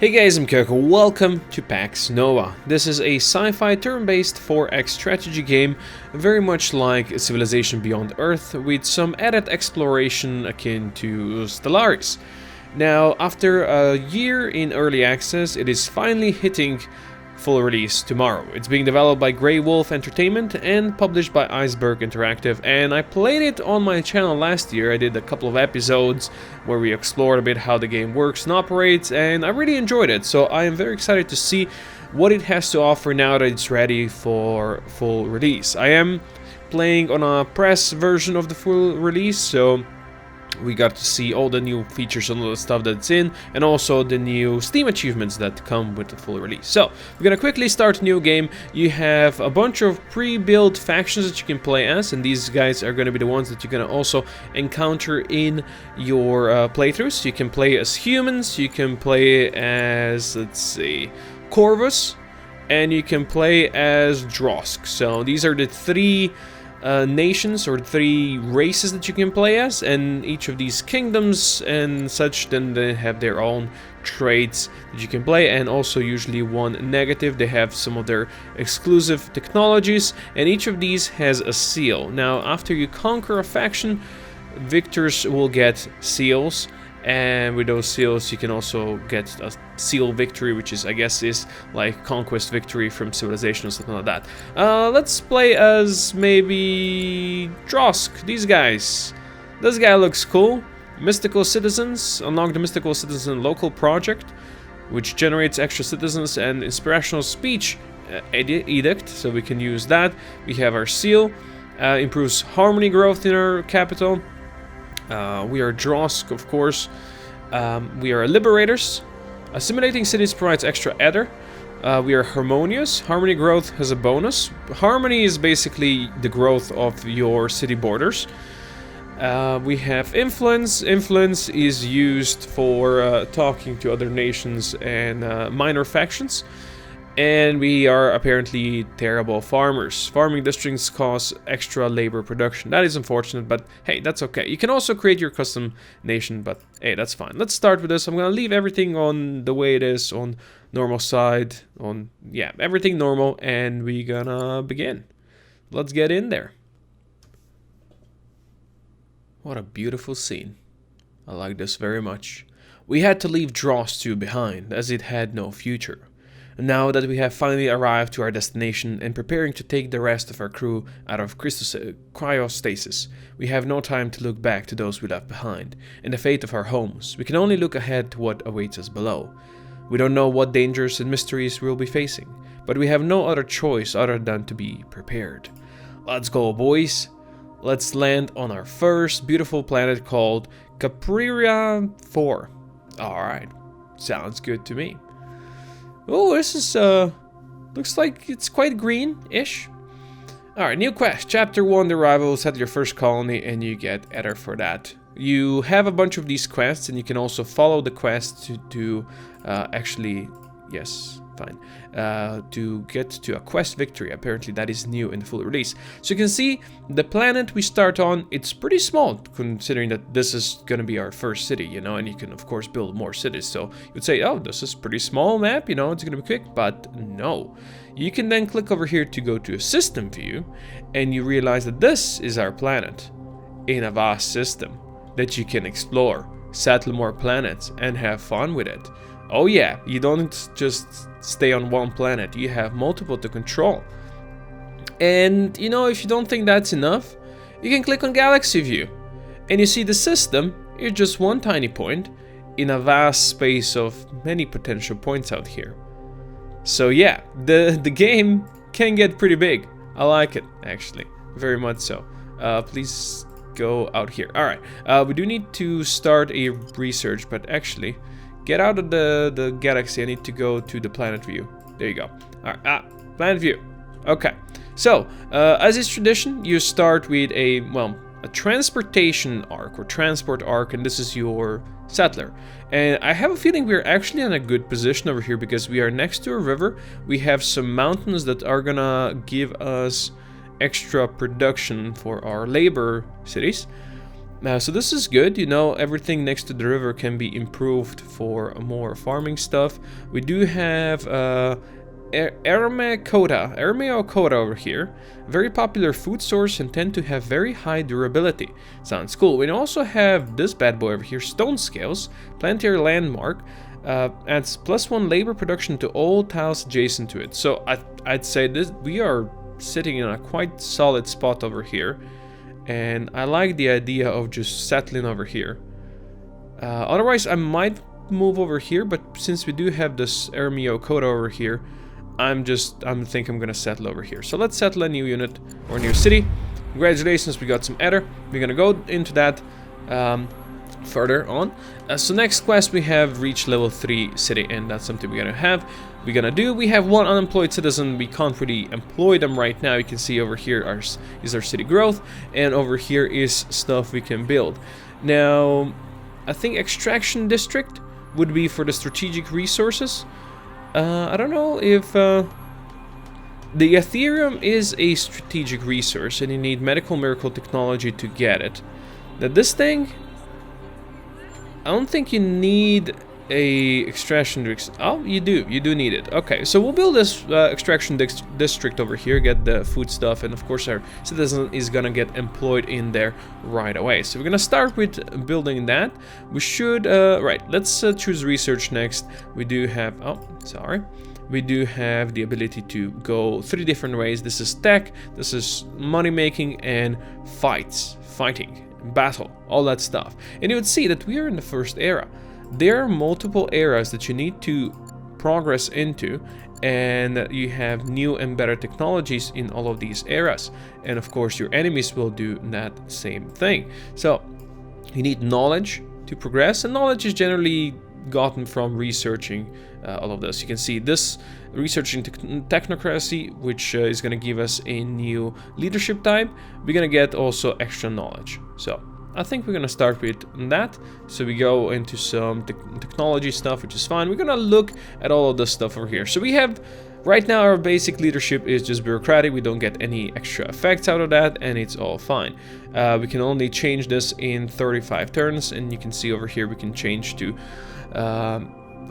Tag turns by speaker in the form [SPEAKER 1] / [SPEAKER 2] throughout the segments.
[SPEAKER 1] Hey guys, I'm Koko. Welcome to Pax Nova. This is a sci-fi turn-based 4X strategy game, very much like Civilization Beyond Earth, with some added exploration akin to Stellaris. Now, after a year in early access, it is finally hitting full release tomorrow. It's being developed by Grey Wolf Entertainment and published by Iceberg Interactive, and I played it on my channel last year. I did a couple of episodes where we explored a bit how the game works and operates, and I really enjoyed it, so I am very excited to see what it has to offer now that it's ready for full release. I am playing on a press version of the full release, so we got to see all the new features and all the stuff that's in, and also the new Steam achievements that come with the full release. So, we're gonna quickly start a new game. You have a bunch of pre-built factions that you can play as, and these guys are gonna be the ones that you're gonna also encounter in your playthroughs. You can play as humans, you can play as, let's see, Corvus, and you can play as Drosk. So, these are the three nations or three races that you can play as, and each of these kingdoms and such, then they have their own traits that you can play, and also usually one negative. They have some of their exclusive technologies, and each of these has a seal. Now, after you conquer a faction, victors will get seals, and with those seals you can also get a seal victory, which is, I guess, is like conquest victory from Civilization or something like that. Let's play as maybe Drosk. These guys. This guy looks cool. Mystical citizens. Unlock the mystical citizen local project, which generates extra citizens and inspirational speech edict, so we can use that. We have our seal. Improves harmony growth in our capital. We are Drosk, of course. We are liberators. Assimilating cities provides extra ether. We are harmonious. Harmony growth has a bonus. Harmony is basically the growth of your city borders. We have influence. Influence is used for talking to other nations and minor factions. And we are apparently terrible farmers. Farming districts cause extra labor production. That is unfortunate, but hey, that's okay. You can also create your custom nation, but hey, that's fine. Let's start with this. I'm gonna leave everything on the way it is, on normal side, on, yeah, everything normal, and we're gonna begin. Let's get in there. What a beautiful scene. I like this very much. We had to leave Dross 2 behind, as it had no future. Now that we have finally arrived to our destination and preparing to take the rest of our crew out of cryostasis, we have no time to look back to those we left behind and the fate of our homes. We can only look ahead to what awaits us below. We don't know what dangers and mysteries we'll be facing, but we have no other choice other than to be prepared. Let's go, boys! Let's land on our first beautiful planet called Capriria 4. Alright, sounds good to me. Oh, this is, looks like it's quite green-ish. Alright, new quest. Chapter 1, the arrival. Set your first colony, and you get ether for that. You have a bunch of these quests, and you can also follow the quest to actually, yes, fine, to get to a quest victory. Apparently that is new in the full release. So you can see the planet we start on, it's pretty small considering that this is gonna be our first city, you know, and you can of course build more cities. So you would say, oh, this is pretty small map, you know, it's gonna be quick, but no. You can then click over here to go to a system view, and you realize that this is our planet in a vast system that you can explore, settle more planets, and have fun with it. Oh yeah, you don't just stay on one planet, you have multiple to control. And you know, if you don't think that's enough, you can click on Galaxy View, and you see the system is just one tiny point in a vast space of many potential points out here. So yeah, the game can get pretty big. I like it, actually, very much so. Please go out here. Alright, we do need to start a research, but actually, get out of the galaxy. I need to go to the planet view. There you go. Alright, planet view. Okay. So, as is tradition, you start with a transportation arc or transport arc, and this is your settler. And I have a feeling we're actually in a good position over here because we are next to a river. We have some mountains that are gonna give us extra production for our labor cities. So this is good, you know, everything next to the river can be improved for more farming stuff. We do have Arameo over here. Very popular food source and tend to have very high durability. Sounds cool. We also have this bad boy over here, stone scales, planetary landmark. Adds +1 labor production to all tiles adjacent to it. So I'd say this we are sitting in a quite solid spot over here. And I like the idea of just settling over here. Otherwise, I might move over here, but since we do have this Arameo Coda over here, I think I'm gonna settle over here. So let's settle a new unit or new city. Congratulations, we got some ether. We're gonna go into that further on. So next quest we have reach level 3 city, and that's something we're gonna do. We have 1 unemployed citizen. We can't really employ them right now. You can see over here is our city growth, and over here is stuff we can build. Now I think extraction district would be for the strategic resources. I don't know if the Ethereum is a strategic resource and you need medical miracle technology to get it. Now this thing, I don't think you need a extraction district. Oh, you do need it. Okay, so we'll build this extraction district over here, get the food stuff, and of course our citizen is gonna get employed in there right away. So we're gonna start with building that. We should right, let's choose research next. We do have we do have the ability to go 3 different ways. This is tech, this is money making, and fighting, battle, all that stuff. And you would see that we are in the first era. There are multiple eras that you need to progress into, and you have new and better technologies in all of these eras. And of course your enemies will do that same thing. So you need knowledge to progress, and knowledge is generally gotten from researching all of this. You can see this researching technocracy, which is going to give us a new leadership type. We're going to get also extra knowledge. So I think we're gonna start with that. So we go into some technology stuff, which is fine. We're gonna look at all of this stuff over here. So we have, right now our basic leadership is just bureaucratic. We don't get any extra effects out of that, and it's all fine. We can only change this in 35 turns, and you can see over here we can change to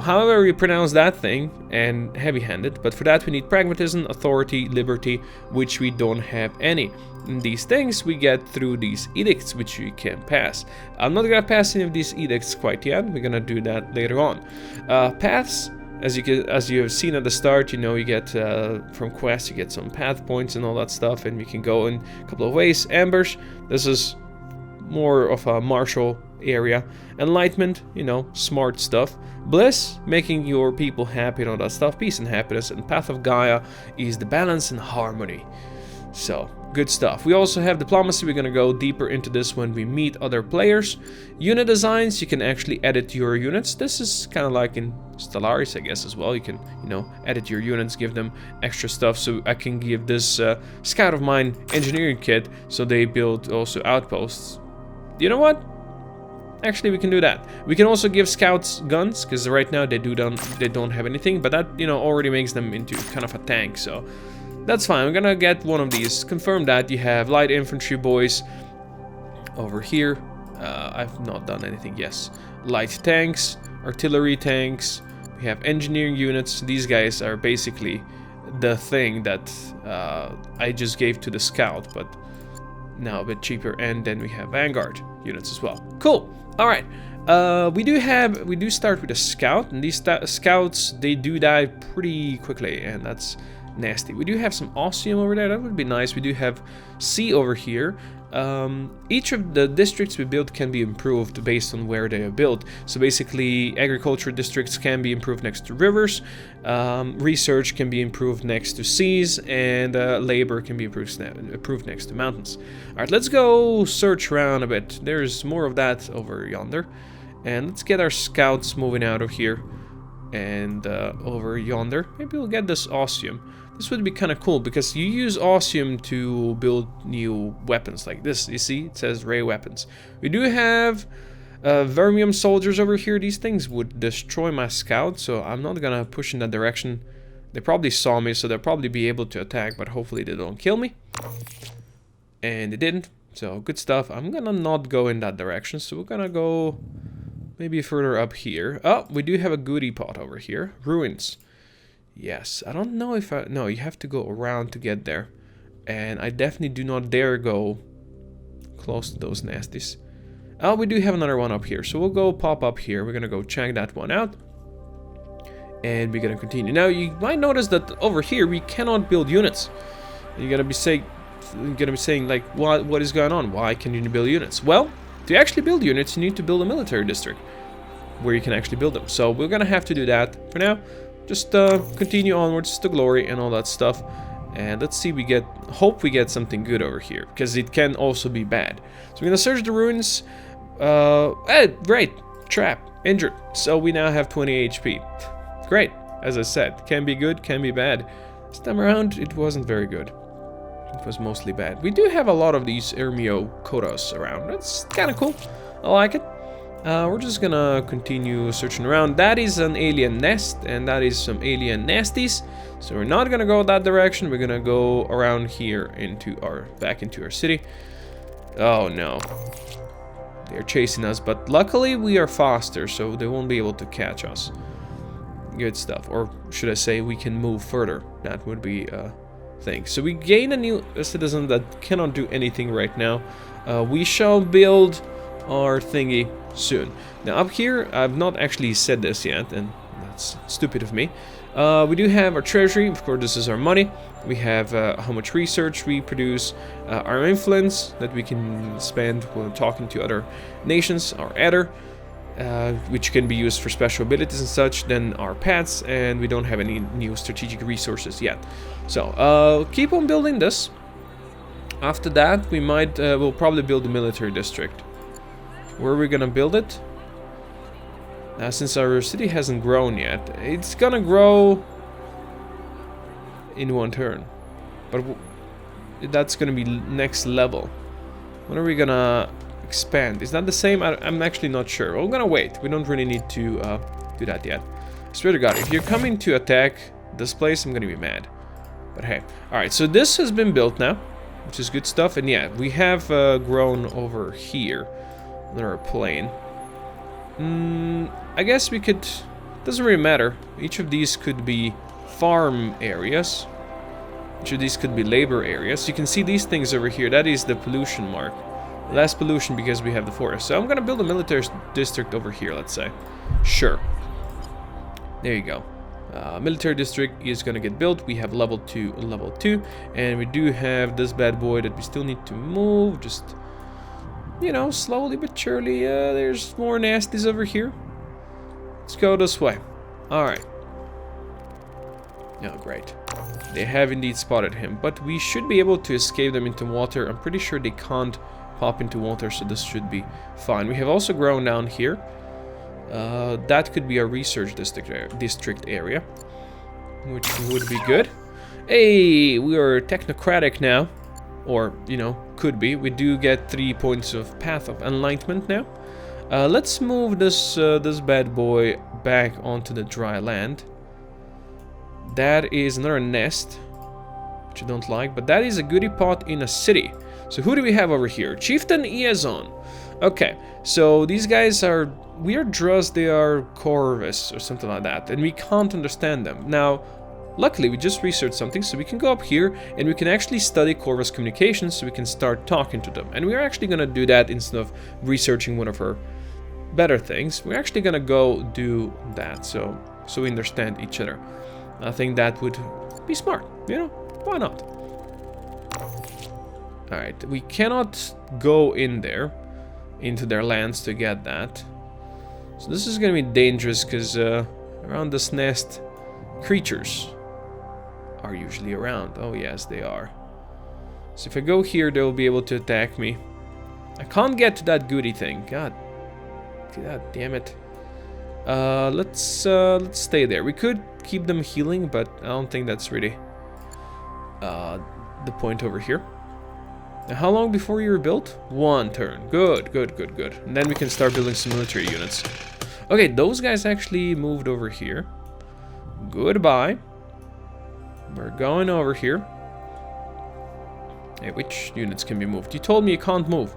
[SPEAKER 1] however you pronounce that thing, and heavy-handed. But for that we need pragmatism, authority, liberty, which we don't have any. And these things we get through these edicts, which we can pass. I'm not gonna pass any of these edicts quite yet. We're gonna do that later on. Paths, as you have seen at the start, you know, you get from quests you get some path points and all that stuff, and we can go in a couple of ways. Ambush, this is more of a martial area. Enlightenment, you know, smart stuff. Bliss, making your people happy and all that stuff. Peace and happiness. And Path of Gaia is the balance and harmony. So good stuff. We also have diplomacy. We're gonna go deeper into this when we meet other players. Unit designs, you can actually edit your units. This is kind of like in Stellaris, I guess, as well. You can, you know, edit your units, give them extra stuff. So I can give this scout of mine engineering kit, so they build also outposts. You know what? Actually, we can do that. We can also give scouts guns, because right now they don't have anything, but that, you know, already makes them into kind of a tank, so that's fine. We're gonna get one of these. Confirm that. You have light infantry boys over here. I've not done anything. Yes, light tanks, artillery tanks. We have engineering units. These guys are basically the thing that I just gave to the scout, but now a bit cheaper. And then we have Vanguard units as well. Cool. All right. We do start with a scout, and these scouts, they do die pretty quickly, and that's nasty. We do have some osmium over there. That would be nice. We do have sea over here. Each of the districts we build can be improved based on where they are built. So basically, agriculture districts can be improved next to rivers, research can be improved next to seas, and labor can be improved next to mountains. All right, let's go search around a bit. There's more of that over yonder, and let's get our scouts moving out of here and over yonder. Maybe we'll get this osmium. This would be kind of cool, because you use osmium to build new weapons like this. You see, it says ray weapons. We do have vermium soldiers over here. These things would destroy my scout, so I'm not gonna push in that direction. They probably saw me, so they'll probably be able to attack, but hopefully they don't kill me. And they didn't. So, good stuff. I'm gonna not go in that direction, so we're gonna go maybe further up here. Oh, we do have a goodie pot over here. Ruins. Yes, I don't know if I... No, you have to go around to get there. And I definitely do not dare go close to those nasties. Oh, we do have another one up here, so we'll go pop up here. We're gonna go check that one out. And we're gonna continue. Now, you might notice that over here, we cannot build units. You're gonna be saying like, what is going on? Why can you build units? Well, to actually build units, you need to build a military district where you can actually build them. So we're gonna have to do that for now. Just continue onwards to glory and all that stuff. And let's see, hope we get something good over here, because it can also be bad. So we're gonna search the ruins. Great, trap, injured. So we now have 20 HP. Great, as I said, can be good, can be bad. This time around, it wasn't very good. It was mostly bad. We do have a lot of these Ermio Kodos around. That's kind of cool. I like it. We're just gonna continue searching around. That is an alien nest, and that is some alien nasties. So we're not gonna go that direction. We're gonna go around here back into our city. Oh no. They're chasing us, but luckily we are faster, so they won't be able to catch us. Good stuff. Or should I say we can move further. That would be a thing. So we gain a new citizen that cannot do anything right now. We shall build our thingy soon. Now up here, I've not actually said this yet, and that's stupid of me. We do have our treasury. Of course, this is our money. We have how much research we produce, our influence that we can spend when talking to other nations, our ether, which can be used for special abilities and such, then our pets, and we don't have any new strategic resources yet. So, keep on building this. After that, we'll probably build a military district. Where are we gonna build it? Since our city hasn't grown yet, it's gonna grow in one turn. But that's gonna be next level. When are we gonna expand? Is that the same? I'm actually not sure. We're gonna wait. We don't really need to do that yet. I swear to God, if you're coming to attack this place, I'm gonna be mad. But hey. Alright, so this has been built now, which is good stuff. And yeah, we have grown over here. Another plane. I guess we could... Doesn't really matter. Each of these could be farm areas. Each of these could be labor areas. You can see these things over here. That is the pollution mark. Less pollution because we have the forest. So I'm gonna build a military district over here, let's say. Sure. There you go. Military district is gonna get built. We have level 2 and level 2. And we do have this bad boy that we still need to move. Just, you know, slowly but surely. There's more nasties over here. Let's go this way. Alright. Oh, great. They have indeed spotted him. But we should be able to escape them into water. I'm pretty sure they can't pop into water, so this should be fine. We have also grown down here. That could be a research district area, which would be good. Hey, we are technocratic now. Or, you know, could be. We do get 3 points of Path of Enlightenment now. Let's move this bad boy back onto the dry land. That is another nest, which I don't like, but that is a goodie pot in a city. So who do we have over here? Chieftain Iazon. Okay, so these guys are weird Druze, they are Corvus or something like that, and we can't understand them. Now, luckily we just researched something, so we can go up here and we can actually study Corvus communications, so we can start talking to them. And we're actually gonna do that instead of researching one of her better things. We're actually gonna go do that, so we understand each other. I think that would be smart, you know? Why not? Alright, we cannot go in there, into their lands to get that. So this is gonna be dangerous, because around this nest, creatures are usually around. Oh yes, they are. So if I go here, they'll be able to attack me. I can't get to that goodie thing. God damn it. Let's stay there. We could keep them healing, but I don't think that's really the point over here. Now, how long before you were built? 1 turn. Good. And then we can start building some military units. Okay, those guys actually moved over here. Goodbye. We're going over here. Hey, which units can be moved? You told me you can't move.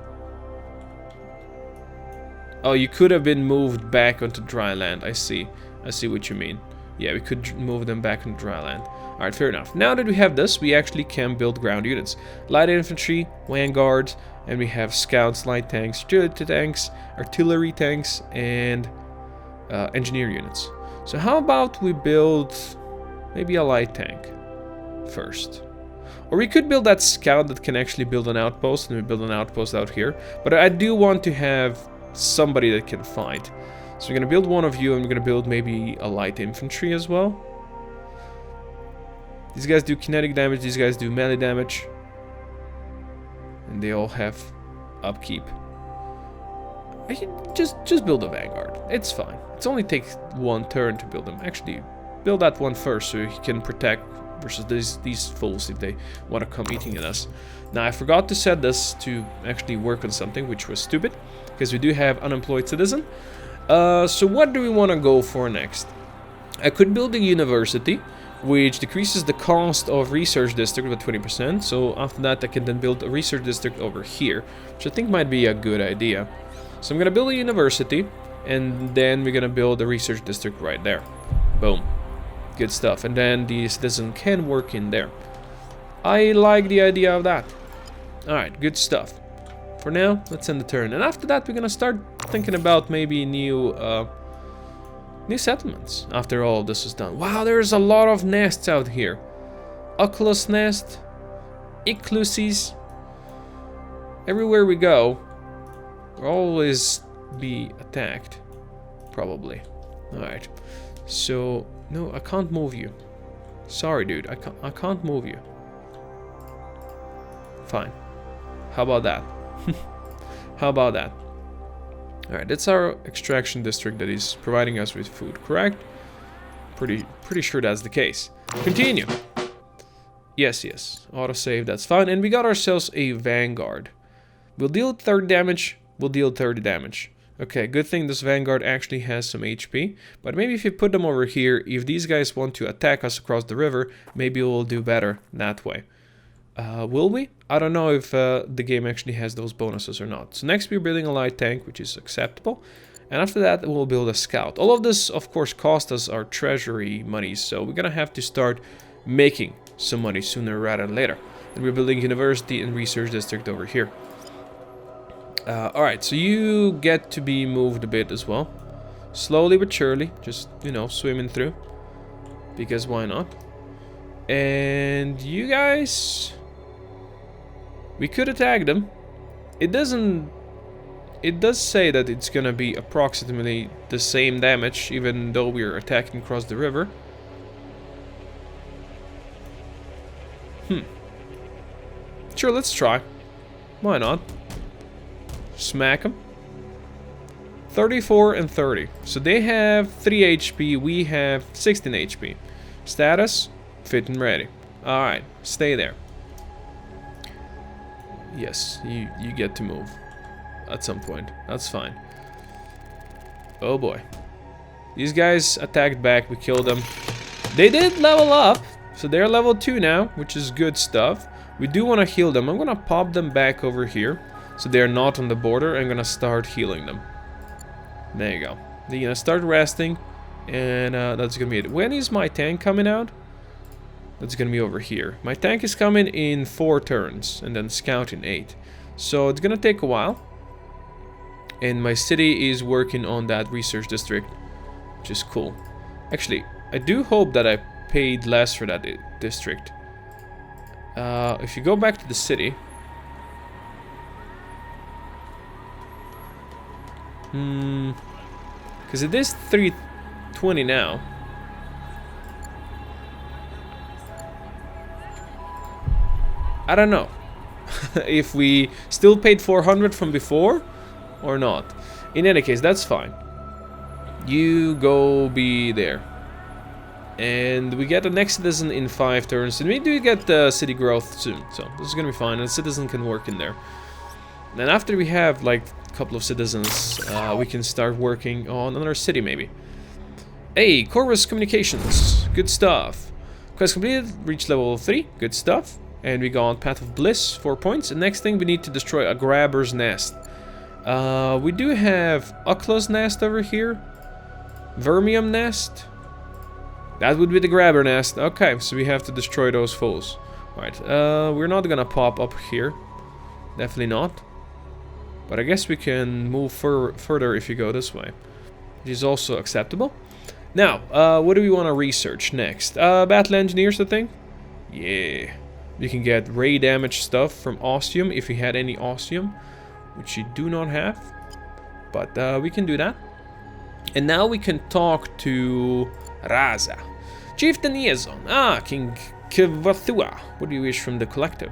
[SPEAKER 1] Oh, you could have been moved back onto dry land. I see. I see what you mean. Yeah, we could move them back on dry land. Alright, fair enough. Now that we have this, we actually can build ground units. Light infantry, vanguard, and we have scouts, light tanks, artillery tanks, and engineer units. So how about we build maybe a light tank first? Or we could build that scout that can actually build an outpost, and we build an outpost out here. But I do want to have somebody that can fight. So we're gonna build one of you, and we're gonna build maybe a light infantry as well. These guys do kinetic damage, these guys do melee damage. And they all have upkeep. I can just build a vanguard. It's fine. It only takes one turn to build them. Actually, build that one first so he can protect versus these fools if they want to come eating at us. Now, I forgot to set this to actually work on something, which was stupid, because we do have unemployed citizen. So what do we want to go for next? I could build a university, which decreases the cost of research district by 20%. So after that, I can then build a research district over here, which I think might be a good idea. So I'm gonna build a university, and then we're gonna build a research district right there. Boom. Good stuff. And then the citizen can work in there. I like the idea of that. Alright, good stuff. For now, let's end the turn. And after that, we're gonna start thinking about maybe new settlements after all of this is done. Wow, there's a lot of nests out here. Oculus nest, Ecluses. Everywhere we go, we'll always be attacked. Probably. Alright. So, no, I can't move you. Sorry, dude. I can't move you. Fine. How about that? How about that? Alright, that's our extraction district that is providing us with food, correct? Pretty sure that's the case. Continue. Yes. Autosave, that's fine. And we got ourselves a vanguard. We'll deal 30 damage. We'll deal 30 damage. Okay, good thing this vanguard actually has some HP. But maybe if you put them over here, if these guys want to attack us across the river, maybe we'll do better that way. Will we? I don't know if the game actually has those bonuses or not. So next we're building a light tank, which is acceptable. And after that we'll build a scout. All of this, of course, cost us our treasury money. So we're gonna have to start making some money sooner rather than later. And we're building university and research district over here. Alright, so you get to be moved a bit as well. Slowly but surely, just, you know, swimming through. Because why not? And you guys... we could attack them. It does say that it's gonna be approximately the same damage, even though we're attacking across the river. Sure, let's try. Why not? Smack them. 34 and 30. So they have 3 HP, we have 16 HP. Status, fit and ready. Alright, stay there. Yes, you get to move at some point. That's fine. Oh boy. These guys attacked back, we killed them. They did level up, so they're level 2 now, which is good stuff. We do want to heal them. I'm gonna pop them back over here, so they're not on the border. I'm gonna start healing them. There you go. They're gonna start resting, and that's gonna be it. When is my tank coming out? That's gonna be over here. My tank is coming in 4 turns, and then scout in 8. So it's gonna take a while. And my city is working on that research district, which is cool. Actually, I do hope that I paid less for that district. If you go back to the city... because it is 320 now. I don't know if we still paid 400 from before or not. In any case, that's fine. You go be there. And we get the next citizen in 5 turns. And we do get the city growth soon. So this is gonna be fine. And the citizen can work in there. Then after we have like a couple of citizens, we can start working on another city maybe. Hey, Corvus Communications. Good stuff. Quest completed. Reach level 3. Good stuff. And we got Path of Bliss, 4 points. And next thing, we need to destroy a grabber's nest. We do have Ukla's nest over here. Vermium nest. That would be the grabber nest. Okay, so we have to destroy those foes. Alright, we're not gonna pop up here. Definitely not. But I guess we can move further if you go this way. Which is also acceptable. Now, what do we want to research next? Battle engineers, I think? Yeah. We can get ray damage stuff from Ostium if we had any Ostium. Which you do not have. But we can do that. And now we can talk to Raza. Chieftain Liaison. Ah, King Kivathua. What do you wish from the collective?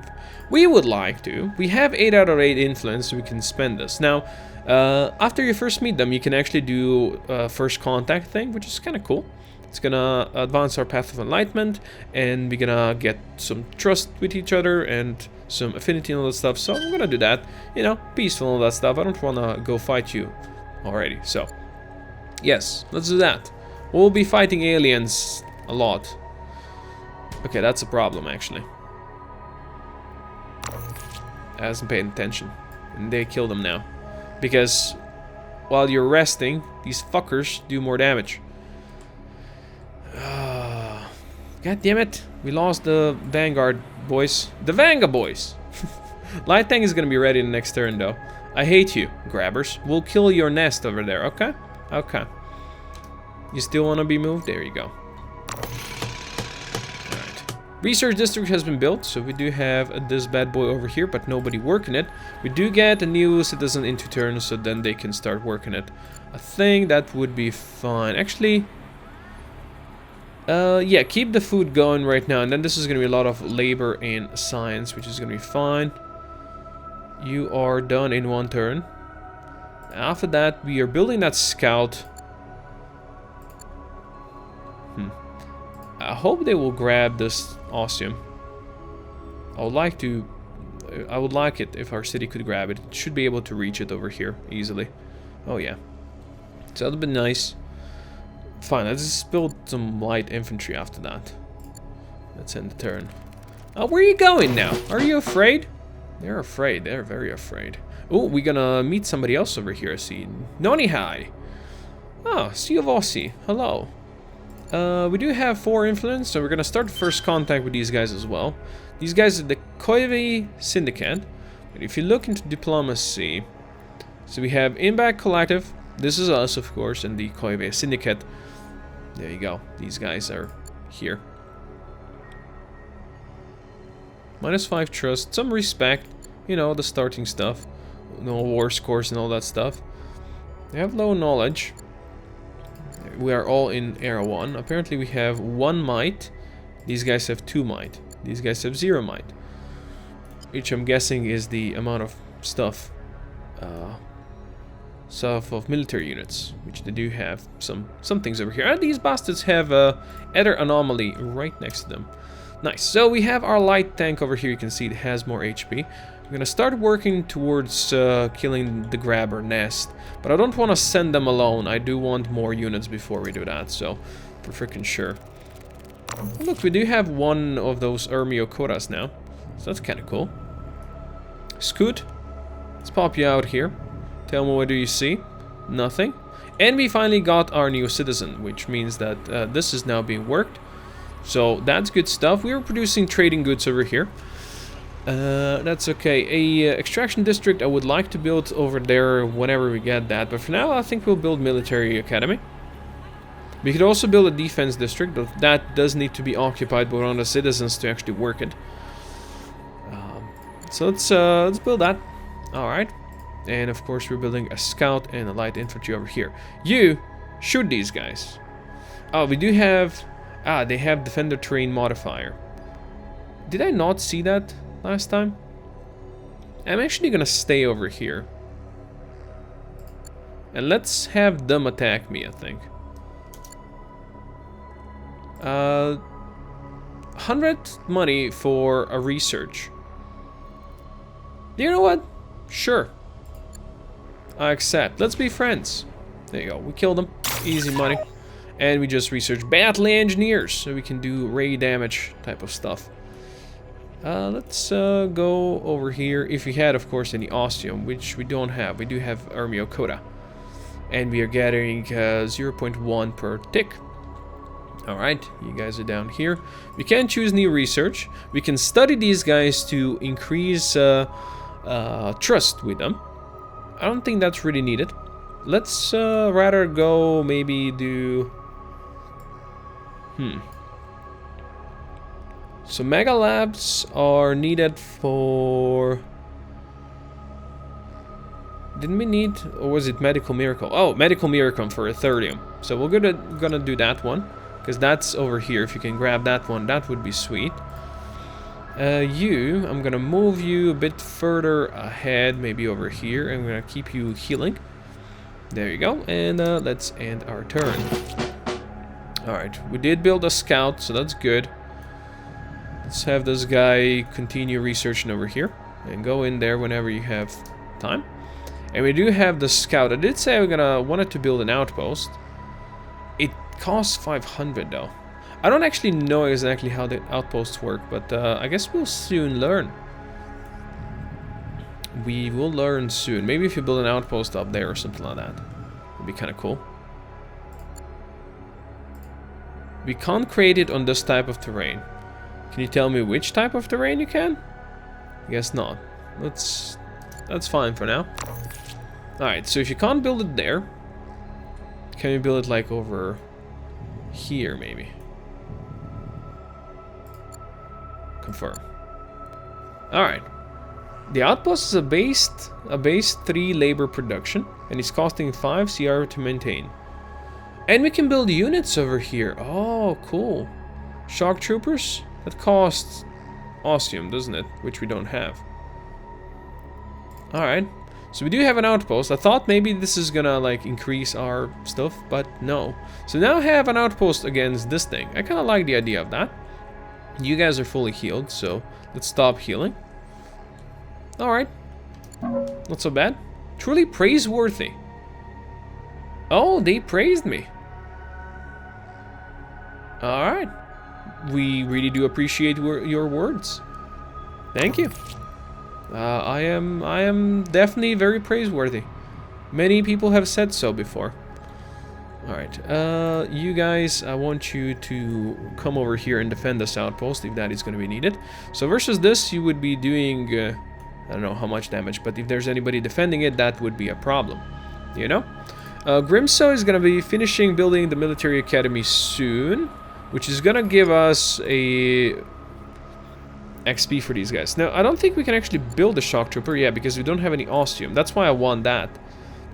[SPEAKER 1] We would like to. We have 8 out of 8 influence, so we can spend this. Now, after you first meet them, you can actually do a first contact thing, which is kind of cool. It's gonna advance our path of enlightenment, and we're gonna get some trust with each other and some affinity and all that stuff. So I'm gonna do that. You know, peaceful and all that stuff. I don't wanna go fight you already. So, yes, let's do that. We'll be fighting aliens a lot. Okay, that's a problem actually. I hasn't paid attention, and they kill them now. Because while you're resting, these fuckers do more damage. God damn it. We lost the Vanguard boys. The Vanga boys. Light tank is gonna be ready the next turn though. I hate you, grabbers. We'll kill your nest over there, okay? Okay. You still wanna be moved? There you go. Research district has been built, so we do have this bad boy over here, but nobody working it. We do get a new citizen in 2 turns, so then they can start working it. I think that would be fine. Actually, yeah, keep the food going right now, and then this is going to be a lot of labor and science, which is going to be fine. You are done in 1 turn. After that, we are building that scout. I hope they will grab this Ostium. I would like it if our city could grab it. It should be able to reach it over here easily. Oh yeah. So that would be nice. Fine, let's just build some light infantry after that. Let's end the turn. Oh, where are you going now? Are you afraid? They're afraid. They're very afraid. Oh, we're gonna meet somebody else over here, I see. Noni Hai. Ah, Siovossi. Hello. We do have 4 influence, so we're gonna start first contact with these guys as well. These guys are the Koive Syndicate. But if you look into diplomacy, so we have Inback Collective. This is us, of course, and the Koive Syndicate. There you go. These guys are here. -5 trust, some respect. You know, the starting stuff. No war scores and all that stuff. They have low knowledge. We are all in era 1. Apparently we have 1 might. These guys have 2 might. These guys have 0 might. Which I'm guessing is the amount of stuff. Of military units. Which they do have some things over here. And these bastards have Ether Anomaly right next to them. Nice. So we have our light tank over here. You can see it has more HP. I'm gonna start working towards killing the grabber nest, but I don't want to send them alone. I do want more units before we do that, so for freaking sure. Oh, look, we do have 1 of those Ermio Koras now, so that's kind of cool. Scoot, let's pop you out here. Tell me, what do you see? Nothing. And we finally got our new citizen, which means that this is now being worked. So that's good stuff. We were producing trading goods over here. That's okay. A extraction district I would like to build over there whenever we get that. But for now, I think we'll build military academy. We could also build a defense district, but that does need to be occupied by one of the citizens to actually work it. So let's build that. All right. And of course, we're building a scout and a light infantry over here. You shoot these guys. Oh, we do have. Ah, they have defender terrain modifier. Did I not see that last time? I'm actually gonna stay over here. And let's have them attack me, I think. 100 money for a research. You know what? Sure. I accept. Let's be friends. There you go. We killed them. Easy money. And we just researched battle engineers, so we can do ray damage type of stuff. Let's go over here. If we had, of course, any ostium, which we don't have. We do have Ermiocota. And we are getting 0.1 per tick. Alright, you guys are down here. We can choose new research. We can study these guys to increase trust with them. I don't think that's really needed. Let's rather go maybe do... So mega labs are needed for... Didn't we need... Or was it medical miracle? Oh, medical miracle for Ethereum. So we're gonna do that one. Because that's over here. If you can grab that one, that would be sweet. I'm gonna move you a bit further ahead, maybe over here. I'm gonna keep you healing. There you go. And let's end our turn. Alright, we did build a scout, so that's good. Let's have this guy continue researching over here. And go in there whenever you have time. And we do have the scout. I did say I wanted to build an outpost. It costs 500 though. I don't actually know exactly how the outposts work, but I guess we'll soon learn. We will learn soon. Maybe if you build an outpost up there or something like that. It'd be kind of cool. We can't create it on this type of terrain. Can you tell me which type of terrain you can? I guess not. That's fine for now. Alright, so if you can't build it there, can you build it like over here maybe? Confirm. Alright. The outpost is a base 3 labor production, and it's costing 5 CR to maintain. And we can build units over here. Oh, cool. Shock troopers? That costs ostium, doesn't it? Which we don't have. Alright. So we do have an outpost. I thought maybe this is gonna like increase our stuff, but no. So now I have an outpost against this thing. I kind of like the idea of that. You guys are fully healed, so let's stop healing. Alright. Not so bad. Truly praiseworthy. Oh, they praised me. Alright. We really do appreciate your words. Thank you. I am definitely very praiseworthy. Many people have said so before. Alright, you guys, I want you to come over here and defend this outpost if that is going to be needed. So versus this, you would be doing, I don't know how much damage, but if there's anybody defending it, that would be a problem. You know? Grimso is going to be finishing building the military academy soon, which is going to give us a XP for these guys. Now, I don't think we can actually build a shock trooper, yeah, because we don't have any ostium. That's why I want that.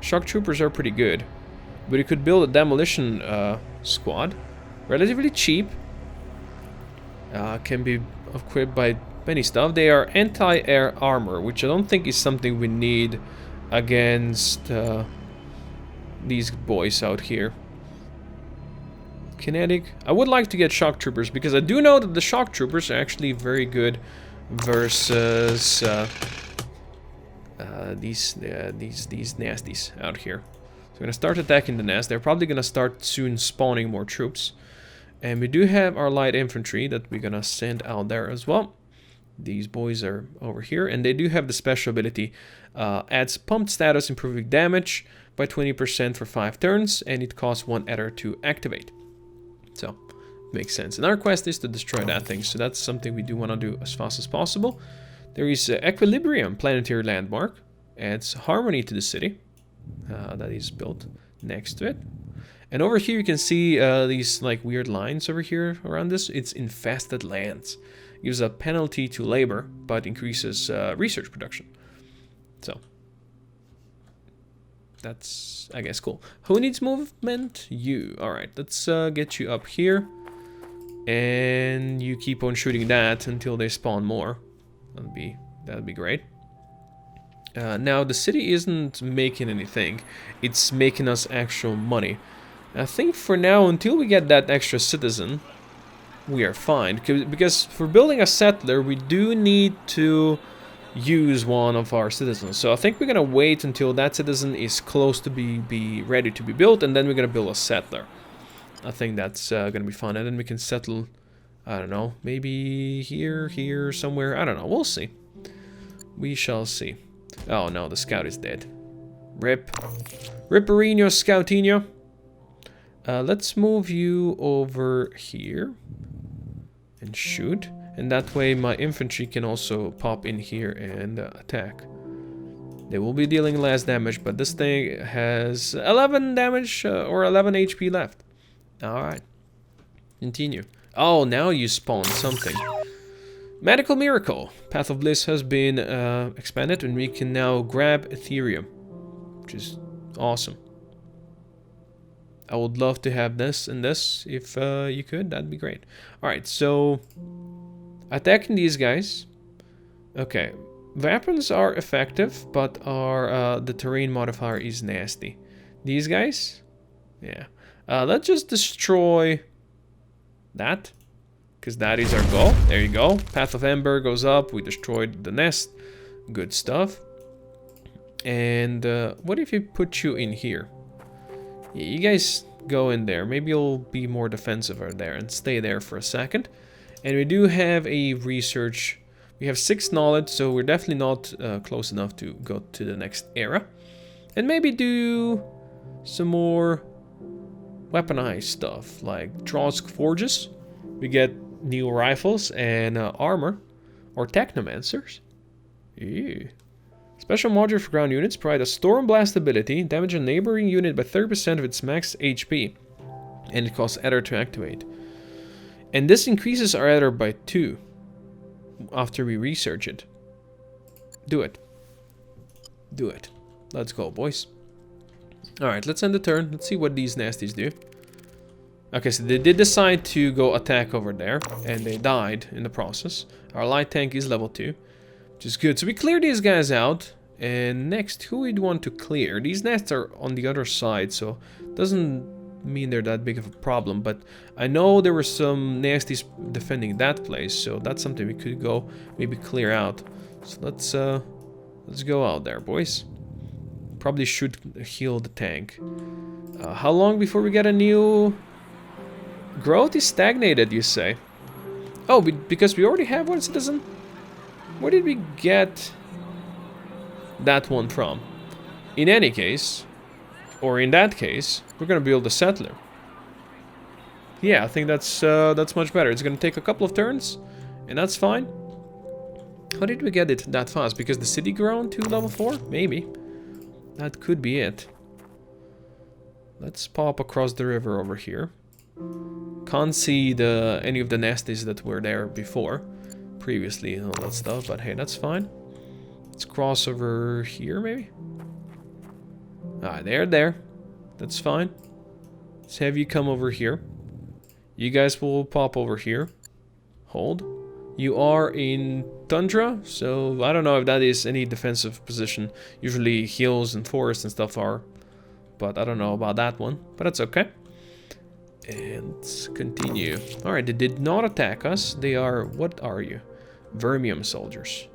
[SPEAKER 1] Shock troopers are pretty good. But you could build a demolition squad. Relatively cheap. Can be equipped by many stuff. They are anti-air armor, which I don't think is something we need against these boys out here. Kinetic. I would like to get shock troopers because I do know that the shock troopers are actually very good versus these nasties out here. So I'm gonna start attacking the nest. They're probably gonna start soon spawning more troops, and we do have our light infantry that we're gonna send out there as well. These boys are over here, and they do have the special ability. Adds pumped status, improving damage by 20% for 5 turns, and it costs 1 ether to activate. So, makes sense. And our quest is to destroy that thing, so that's something we do want to do as fast as possible. There is Equilibrium, planetary landmark. Adds harmony to the city. That is built next to it. And over here you can see these like weird lines over here around this. It's infested lands. Gives a penalty to labor, but increases research production. So, that's, I guess, cool. Who needs movement? You. Alright, let's get you up here. And you keep on shooting that until they spawn more. That'd be great. Now, the city isn't making anything. It's making us actual money. I think for now, until we get that extra citizen, we are fine. Because for building a settler, we do need to use one of our citizens. So I think we're gonna wait until that citizen is close to be ready to be built, and then we're gonna build a settler. I think that's gonna be fun, and then we can settle I don't know, maybe here, somewhere. I don't know, we'll see. We shall see. Oh no, the scout is dead. Rip. Ripperino, Scoutinho. Let's move you over here. And shoot. And that way my infantry can also pop in here and attack. They will be dealing less damage, but this thing has 11 damage or 11 HP left. Alright. Continue. Oh, now you spawn something. Medical Miracle. Path of Bliss has been expanded and we can now grab Ethereum. Which is awesome. I would love to have this and this. If you could, that'd be great. Alright, so... attacking these guys. Okay. Weapons are effective, but the terrain modifier is nasty. These guys? Yeah. Let's just destroy that. Because that is our goal. There you go. Path of Ember goes up. We destroyed the nest. Good stuff. And what if we put you in here? Yeah, you guys go in there. Maybe you'll be more defensive over there and stay there for a second. And we do have a research. We have 6 knowledge, so we're definitely not close enough to go to the next era. And maybe do some more weaponized stuff, like Drosk Forges. We get new rifles and armor, or Technomancers. Ew. Special module for ground units provide a Storm Blast ability, damage a neighboring unit by 30% of its max HP, and it costs Ether to activate. And this increases our Ether by 2 after we research it. Do it. Do it. Let's go, boys. Alright, let's end the turn. Let's see what these nasties do. Okay, so they did decide to go attack over there, and they died in the process. Our light tank is level 2, which is good. So we clear these guys out, and next, who we'd want to clear? These nests are on the other side, so doesn't mean they're that big of a problem, but I know there were some nasties defending that place, so that's something we could go maybe clear out. So let's go out there, boys. Probably should heal the tank. How long before we get a new... Growth is stagnated, you say? Oh, because we already have one citizen? Where did we get that one from? In any case, or in that case, we're gonna build a settler. Yeah, I think that's much better. It's gonna take a couple of turns, and that's fine. How did we get it that fast? Because the city grown to level 4? Maybe. That could be it. Let's pop across the river over here. Can't see any of the nasties that were there before, previously, and all that stuff, but hey, that's fine. Let's cross over here, maybe? Ah, there. That's fine. Let's have you come over here. You guys will pop over here. Hold. You are in tundra, so I don't know if that is any defensive position. Usually hills and forests and stuff are, but I don't know about that one, but that's okay. And let's continue. Alright, they did not attack us. They are... what are you? Vermium soldiers.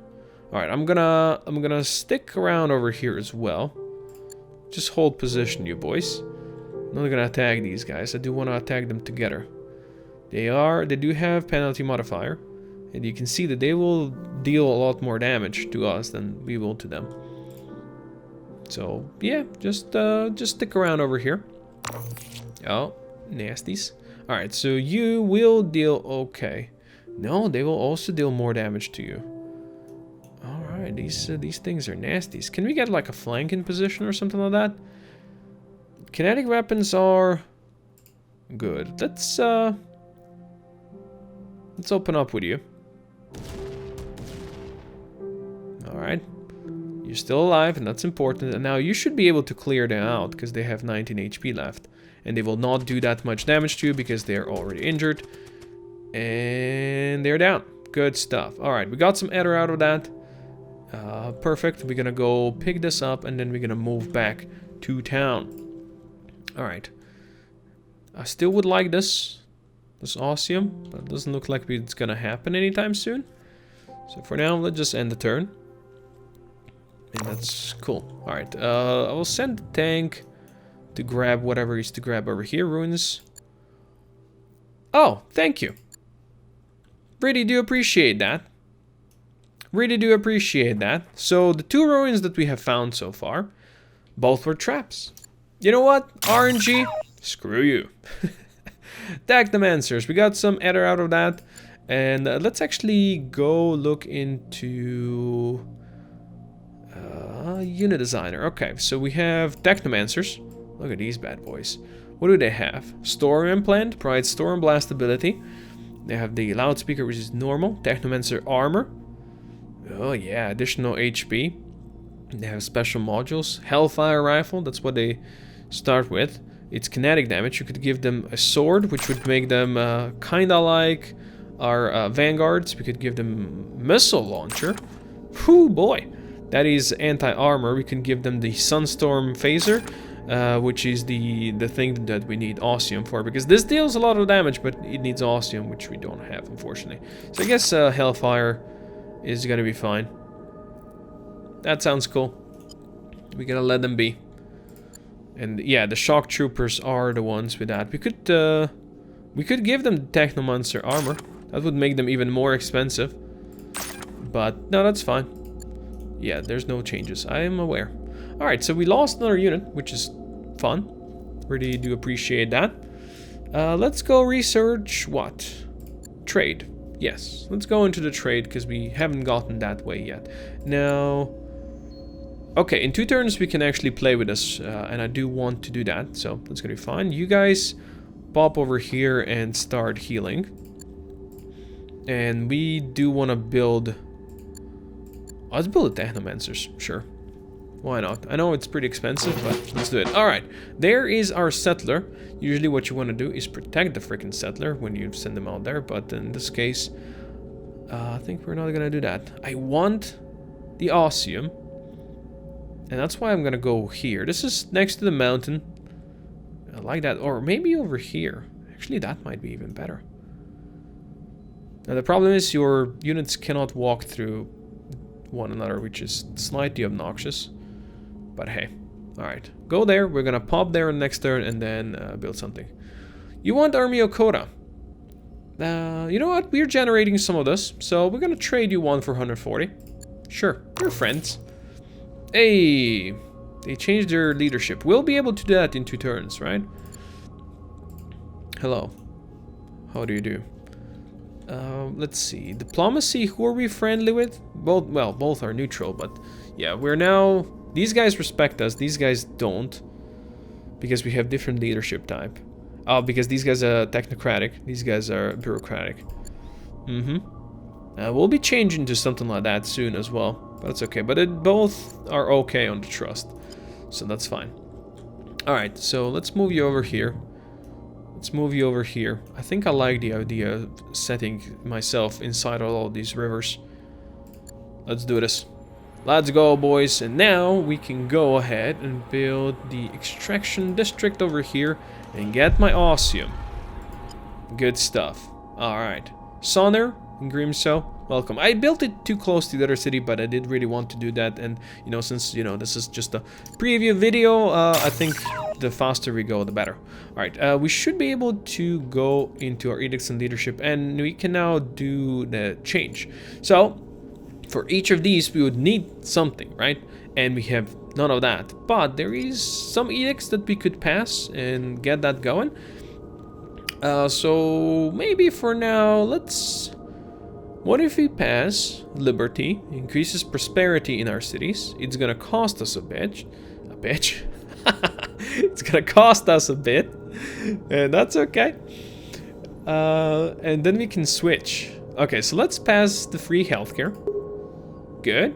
[SPEAKER 1] Alright, I'm gonna stick around over here as well. Just hold position, you boys. I'm not gonna attack these guys. I do want to attack them together. They do have penalty modifier. And you can see that they will deal a lot more damage to us than we will to them. So, yeah, just stick around over here. Oh. Nasties. Alright, so you will deal... okay. No, they will also deal more damage to you. Alright, these things are nasties. Can we get like a flanking position or something like that? Kinetic weapons are... good. Let's open up with you. Alright. You're still alive, and that's important. And now you should be able to clear them out, because they have 19 HP left. And they will not do that much damage to you because they're already injured. And they're down. Good stuff. Alright, we got some ether out of that. Perfect. We're gonna go pick this up and then we're gonna move back to town. Alright. I still would like this. This osseum, but it doesn't look like it's gonna happen anytime soon. So for now, let's just end the turn. And that's cool. Alright, I will send the tank to grab whatever is to grab over here. Ruins. Oh, thank you. Really do appreciate that. Really do appreciate that. So the 2 ruins that we have found so far, both were traps. You know what? RNG, screw you. TECHNOMANCERs, we got some ether out of that. And let's actually go look into unit designer. Okay, so we have TECHNOMANCERs. Look at these bad boys. What do they have? Storm implant, provides storm blast ability. They have the loudspeaker, which is normal. TECHNOMANCER armor. Oh yeah, additional HP. They have special modules. Hellfire rifle, that's what they start with. It's kinetic damage. You could give them a sword, which would make them kinda like our vanguards. We could give them missile launcher. Whew, boy. That is anti-armor. We can give them the Sunstorm phaser, which is the thing that we need Osseum for, because this deals a lot of damage, but it needs Osseum, which we don't have, unfortunately. So I guess Hellfire is gonna be fine. That sounds cool. We gotta let them be. And yeah, the shock troopers are the ones with that. We could give them the TECHNOMANCER armor. That would make them even more expensive. But no, that's fine. Yeah, there's no changes. I am aware. Alright, so we lost another unit, which is fun. Really do appreciate that. Let's go research what? Trade. Yes, let's go into the trade, because we haven't gotten that way yet. Now, okay, in 2 turns we can actually play with this, and I do want to do that, so that's gonna be fine. You guys pop over here and start healing. And we do want to build... Let's build a TECHNOMANCERs, sure. Why not? I know it's pretty expensive, but let's do it. Alright, there is our settler. Usually what you want to do is protect the freaking settler when you send them out there, but in this case, I think we're not gonna do that. I want the Osseum, and that's why I'm gonna go here. This is next to the mountain. I like that. Or maybe over here. Actually, that might be even better. Now the problem is your units cannot walk through one another, which is slightly obnoxious. But hey, alright. Go there, we're gonna pop there next turn and then build something. You want Army Okota. You know what? We're generating some of this, so we're gonna trade you one for 140. Sure, we're friends. Hey, they changed their leadership. We'll be able to do that in 2 turns, right? Hello. How do you do? Let's see. Diplomacy, who are we friendly with? Both, well, both are neutral, but yeah, we're now... These guys respect us, these guys don't. Because we have different leadership type. Oh, because these guys are technocratic, these guys are bureaucratic. We'll be changing to something like that soon as well. But it's okay, but both are okay on the trust. So that's fine. Alright, so let's move you over here. Let's move you over here. I think I like the idea of setting myself inside all these rivers. Let's do this. Let's go, boys. And now we can go ahead and build the extraction district over here and get my Osseum. Good stuff. Alright. Sonner and Grimso, welcome. I built it too close to the other city, but I did really want to do that. And, you know, since, you know, this is just a preview video, I think the faster we go, the better. Alright, we should be able to go into our edicts and leadership, and we can now do the change. So, for each of these, we would need something, right? And we have none of that. But there is some edicts that we could pass and get that going. So, maybe for now, let's... What if we pass liberty, increases prosperity in our cities? It's gonna cost us a bitch. A bitch? It's gonna cost us a bit. And that's okay. And then we can switch. Okay, so let's pass the free healthcare. Good.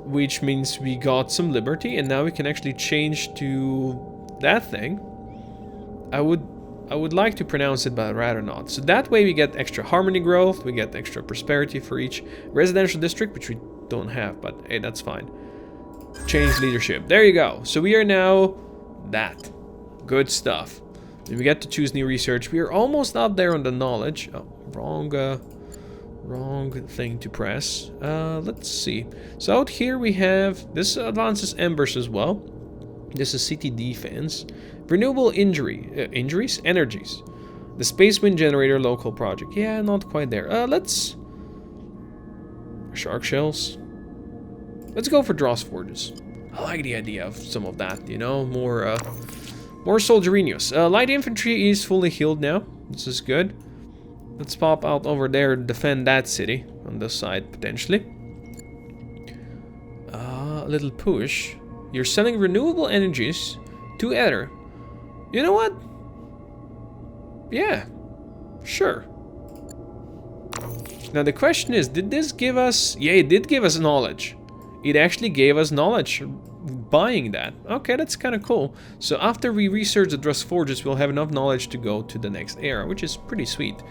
[SPEAKER 1] Which means we got some liberty, and now we can actually change to that thing. I would like to pronounce it, but I'd rather not. So that way we get extra harmony growth, we get extra prosperity for each residential district, which we don't have, but hey, that's fine. Change leadership. There you go. So we are now that. Good stuff. And we get to choose new research. We are almost up there on the knowledge. Oh, wrong thing to press. Let's see. So out here we have, this advances embers as well. This is city defense. Renewable energies. The space wind generator local project. Yeah, not quite there. Let's... Shark shells. Let's go for Dross forges. I like the idea of some of that, you know, more solderinos. Light infantry is fully healed now. This is good. Let's pop out over there and defend that city on this side, potentially. A little push. You're selling renewable energies to Ether. You know what? Yeah, sure. Now the question is, did this give us... Yeah, it did give us knowledge. It actually gave us knowledge buying that. Okay, that's kind of cool. So after we research the Dross forges, we'll have enough knowledge to go to the next era, which is pretty sweet.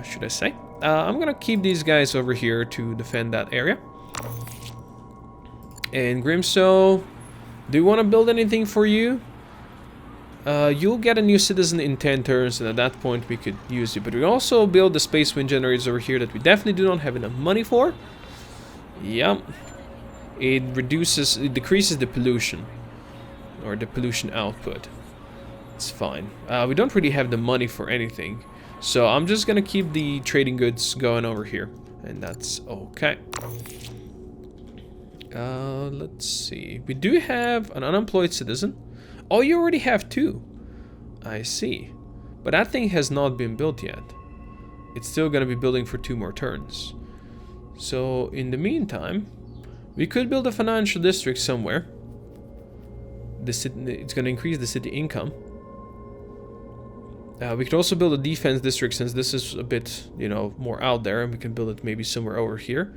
[SPEAKER 1] Should I say? I'm gonna keep these guys over here to defend that area. And Grimso, do you want to build anything for you? You'll get a new citizen in 10 turns, and at that point we could use you. But we also build the space wind generators over here that we definitely do not have enough money for. Yep. It decreases the pollution, or the pollution output. It's fine. We don't really have the money for anything, so I'm just gonna keep the trading goods going over here, and that's okay. Let's see. We do have an unemployed citizen. Oh, you already have 2. I see. But that thing has not been built yet. It's still gonna be building for 2 more turns. So in the meantime, we could build a financial district somewhere. It's gonna increase the city income. We could also build a defense district, since this is a bit, you know, more out there, and we can build it maybe somewhere over here.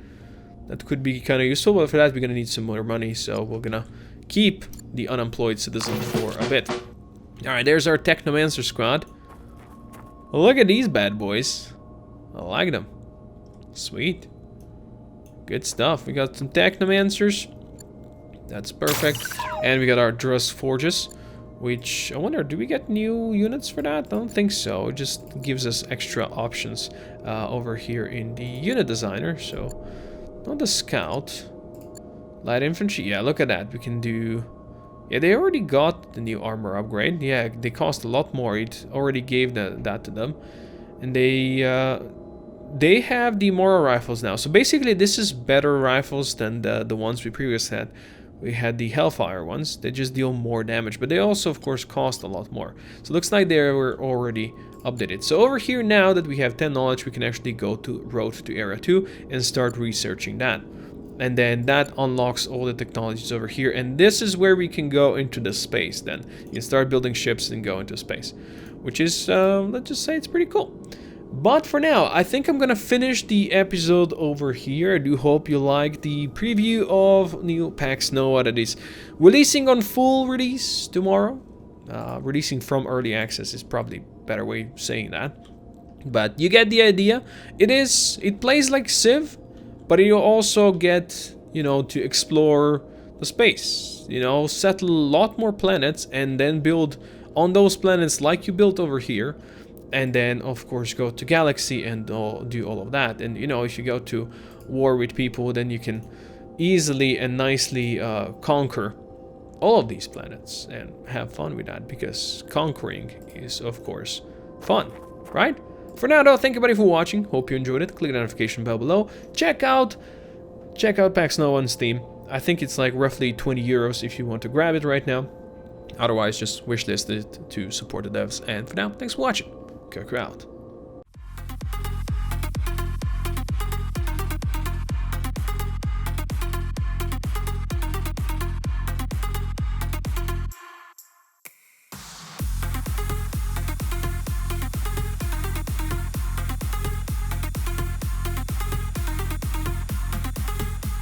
[SPEAKER 1] That could be kind of useful, but for that we're gonna need some more money, so we're gonna keep the unemployed citizen for a bit. Alright, there's our Technomancer squad. Look at these bad boys. I like them. Sweet. Good stuff. We got some Technomancers. That's perfect. And we got our Dross forges, which I wonder, do we get new units for that? I don't think so. It just gives us extra options over here in the unit designer. So, not the scout. Light infantry. Yeah, look at that. We can do... Yeah, they already got the new armor upgrade. Yeah, they cost a lot more. It already gave that to them. And they have the Mora rifles now. So basically, this is better rifles than the ones we previously had. We had the Hellfire ones. They just deal more damage, but they also, of course, cost a lot more. So it looks like they were already updated. So over here, now that we have 10 knowledge, we can actually go to Road to Era 2 and start researching that. And then that unlocks all the technologies over here. And this is where we can go into the space then. You can start building ships and go into space. Which is, let's just say it's pretty cool. But for now, I think I'm gonna finish the episode over here. I do hope you like the preview of new Pax Nova that is releasing on full release tomorrow. Releasing from early access is probably a better way of saying that. But you get the idea. It plays like Civ, but you also get, you know, to explore the space. You know, settle a lot more planets and then build on those planets like you built over here. And then, of course, go to Galaxy and do all of that. And, you know, if you go to war with people, then you can easily and nicely conquer all of these planets and have fun with that. Because conquering is, of course, fun, right? For now, though, thank you, everybody, for watching. Hope you enjoyed it. Click the notification bell below. Check out Pax Nova on Steam. I think it's like roughly 20 euros if you want to grab it right now. Otherwise, just wishlist it to support the devs. And for now, thanks for watching. Koko out.